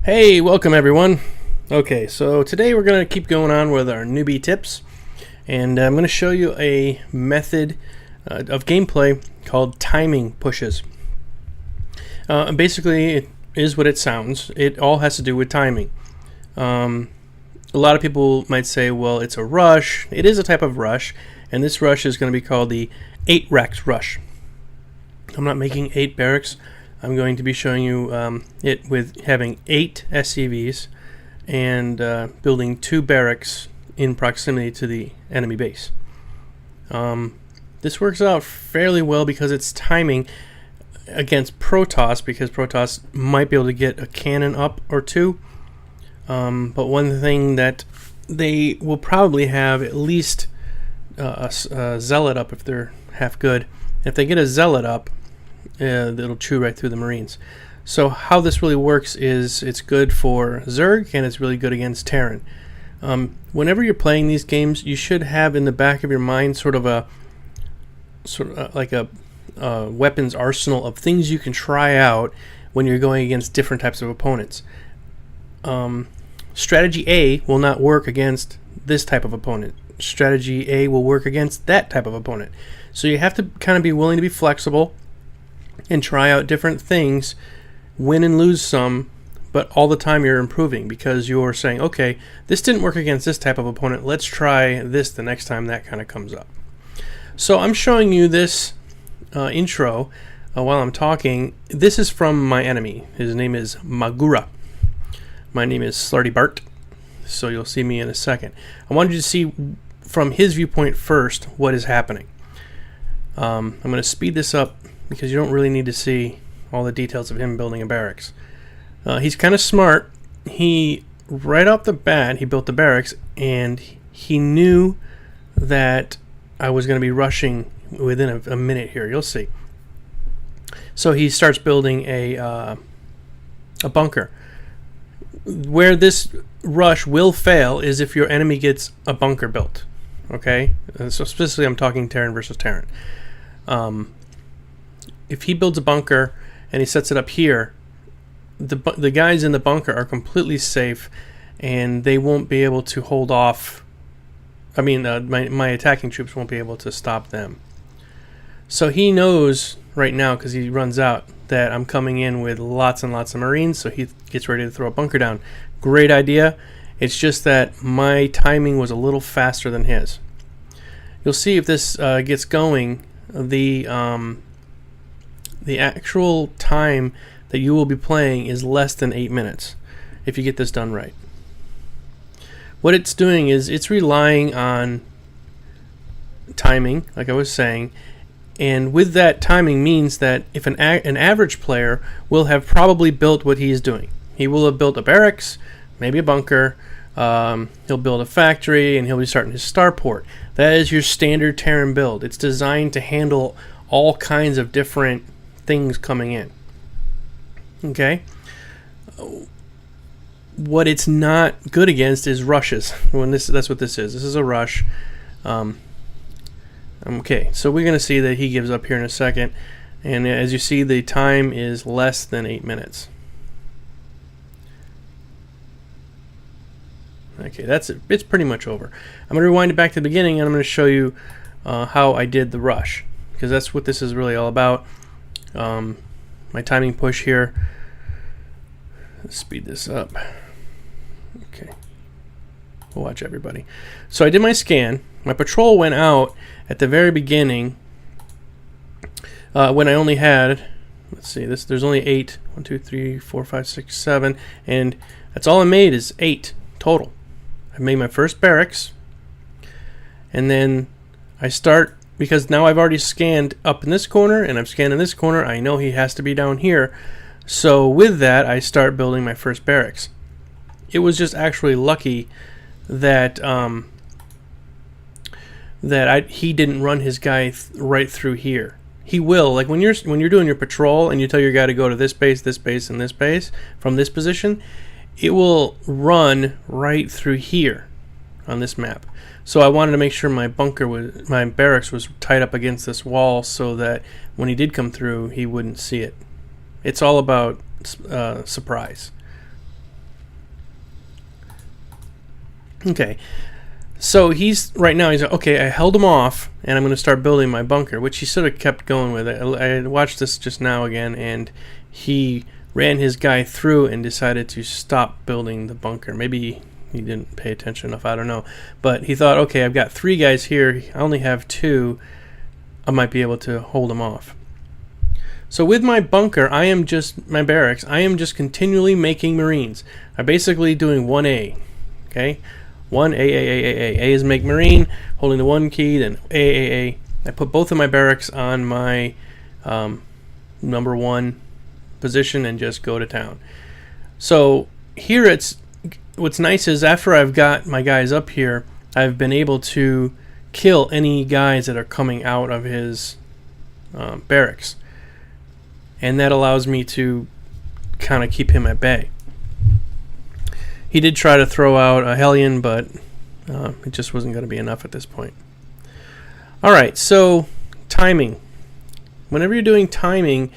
Hey, welcome everyone. Okay, so today we're going to keep going on with our newbie tips, and I'm going to show you a method of gameplay called timing pushes. Basically, it is what it sounds. It all has to do with timing. A lot of people might say, well, it's a rush. It is a type of rush, and this rush is going to be called the 8 Rax Rush. I'm not making 8 barracks. I'm going to be showing you it with having 8 SCVs and building 2 barracks in proximity to the enemy base. This works out fairly well because it's timing against Protoss, because Protoss might be able to get a cannon up or two. But one thing that they will probably have at least a zealot up if they're half good. If they get a zealot up, it'll chew right through the Marines. So how this really works is it's good for Zerg and it's really good against Terran. Whenever you're playing these games, you should have in the back of your mind sort of like a weapons arsenal of things you can try out when you're going against different types of opponents. Strategy A will not work against this type of opponent. Strategy A will work against that type of opponent. So you have to kind of be willing to be flexible and try out different things, win and lose some, but all the time you're improving because you're saying, okay, this didn't work against this type of opponent, let's try this the next time that kind of comes up. So I'm showing you this intro while I'm talking. This is from my enemy. His name is Magura. My name is Slarty Bart, so you'll see me in a second. I wanted you to see from his viewpoint first what is happening. I'm going to speed this up because you don't really need to see all the details of him building a barracks. He's kind of smart. Right off the bat, he built the barracks, and he knew that I was going to be rushing within a minute here. You'll see. So he starts building a bunker. Where this rush will fail is if your enemy gets a bunker built. Okay? So specifically, I'm talking Terran versus Terran. If he builds a bunker and he sets it up here, the guys in the bunker are completely safe, and they won't be able to hold off. I mean, my attacking troops won't be able to stop them. So he knows right now, because he runs out, that I'm coming in with lots and lots of Marines, so he gets ready to throw a bunker down. Great idea. It's just that my timing was a little faster than his. You'll see if this gets going, the actual time that you will be playing is less than 8 minutes if you get this done right. What it's doing is it's relying on timing, like I was saying, and with that timing means that if an average player will have probably built what he is doing. He will have built a barracks, maybe a bunker, he'll build a factory, and he'll be starting his starport. That is your standard Terran build. It's designed to handle all kinds of different things coming in. Okay? What it's not good against is rushes. That's what this is. This is a rush. Okay, so we're going to see that he gives up here in a second. And as you see, the time is less than 8 minutes. Okay, that's it. It's pretty much over. I'm going to rewind it back to the beginning, and I'm going to show you how I did the rush, because that's what this is really all about. My timing push here. Let's speed this up. Okay. Watch everybody. So I did my scan. My patrol went out at the very beginning when I only had, let's see, there's only 8. 1, 2, 3, 4, 5, 6, 7, and that's all I made is 8 total. I made my first barracks, and then I start, because now I've already scanned up in this corner and I've scanned in this corner. I know he has to be down here. So with that, I start building my first barracks. It was just actually lucky that he didn't run his guy right through here. He will, like when you're doing your patrol and you tell your guy to go to this base, and this base from this position, it will run right through here on this map. So I wanted to make sure my barracks was tied up against this wall so that when he did come through, he wouldn't see it. It's all about surprise. Okay, so he's right now. He's okay. I held him off, and I'm going to start building my bunker, which he sort of kept going with. I watched this just now again, and he ran his guy through and decided to stop building the bunker. Maybe he didn't pay attention enough. I don't know, but he thought, okay, I've got 3 guys here. I only have 2. I might be able to hold him off. So with my bunker, my barracks, I am just continually making Marines. I'm basically doing 1A. Okay. 1 A. A is make Marine, holding the 1 key, then A. I put both of my barracks on my number 1 position and just go to town. So here what's nice is after I've got my guys up here, I've been able to kill any guys that are coming out of his barracks. And that allows me to kind of keep him at bay. He did try to throw out a Hellion, but it just wasn't going to be enough at this point. Alright, so timing. Whenever you're doing timing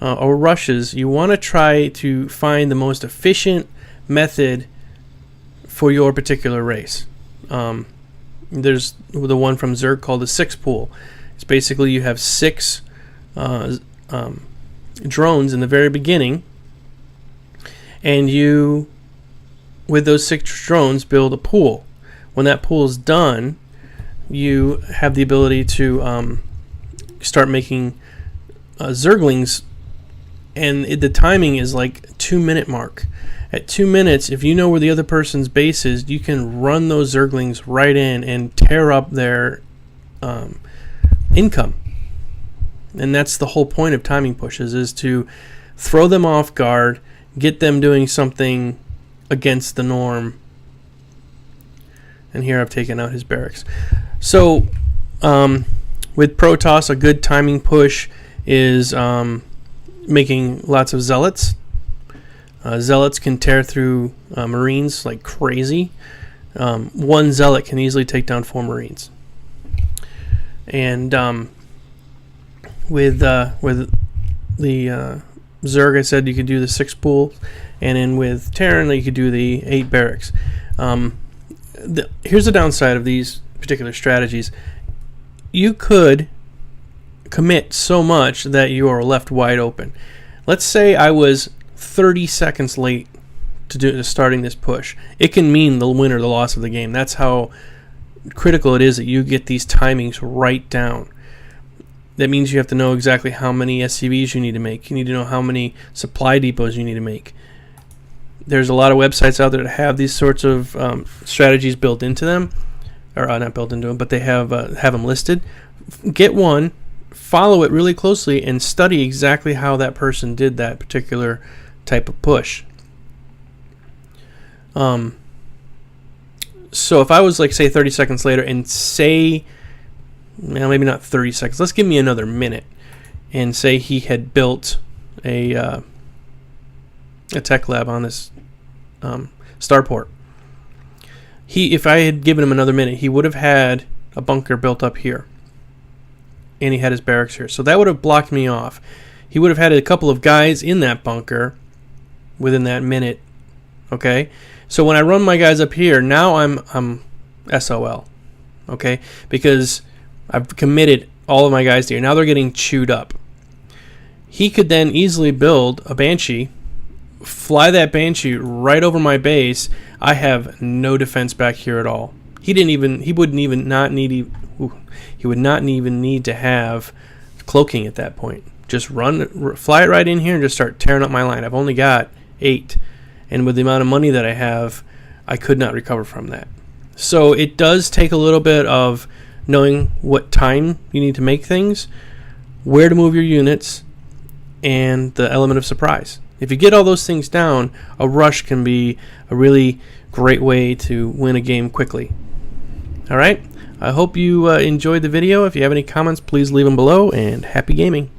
or rushes, you want to try to find the most efficient method for your particular race. There's the one from Zerg called the 6 pool. It's basically you have 6 drones in the very beginning, and you, with those 6 drones, build a pool. When that pool is done, you have the ability to start making Zerglings, and the timing is like 2-minute mark. At 2 minutes, if you know where the other person's base is, you can run those Zerglings right in and tear up their income. And that's the whole point of timing pushes, is to throw them off guard, get them doing something against the norm. And here I've taken out his barracks. So with Protoss, a good timing push is making lots of zealots. Zealots can tear through Marines like crazy. 1 zealot can easily take down 4 Marines. And with the Zerg, I said you could do the 6 pool, and then with Terran, you could do the 8 barracks. Here's the downside of these particular strategies. You could commit so much that you are left wide open. Let's say I was 30 seconds late to starting this push. It can mean the win or the loss of the game. That's how critical it is that you get these timings right down. That means you have to know exactly how many SCVs you need to make. You need to know how many supply depots you need to make. There's a lot of websites out there that have these sorts of strategies built into them, or not built into them, but they have them listed. Get one, follow it really closely, and study exactly how that person did that particular type of push. So if I was like, say, 30 seconds later, and say, well, maybe not 30 seconds, let's give me another minute, and say he had built a tech lab on this starport. If I had given him another minute, he would have had a bunker built up here, and he had his barracks here. So that would have blocked me off. He would have had a couple of guys in that bunker within that minute. Okay, so when I run my guys up here, now I'm SOL. Okay, because I've committed all of my guys here. Now they're getting chewed up. He could then easily build a Banshee, fly that Banshee right over my base. I have no defense back here at all. He would not even need to have cloaking at that point. Just fly it right in here and just start tearing up my line. I've only got 8, and with the amount of money that I have, I could not recover from that. So it does take a little bit of knowing what time you need to make things, where to move your units, and the element of surprise. If you get all those things down, a rush can be a really great way to win a game quickly. All right, I hope you enjoyed the video. If you have any comments, please leave them below, and happy gaming.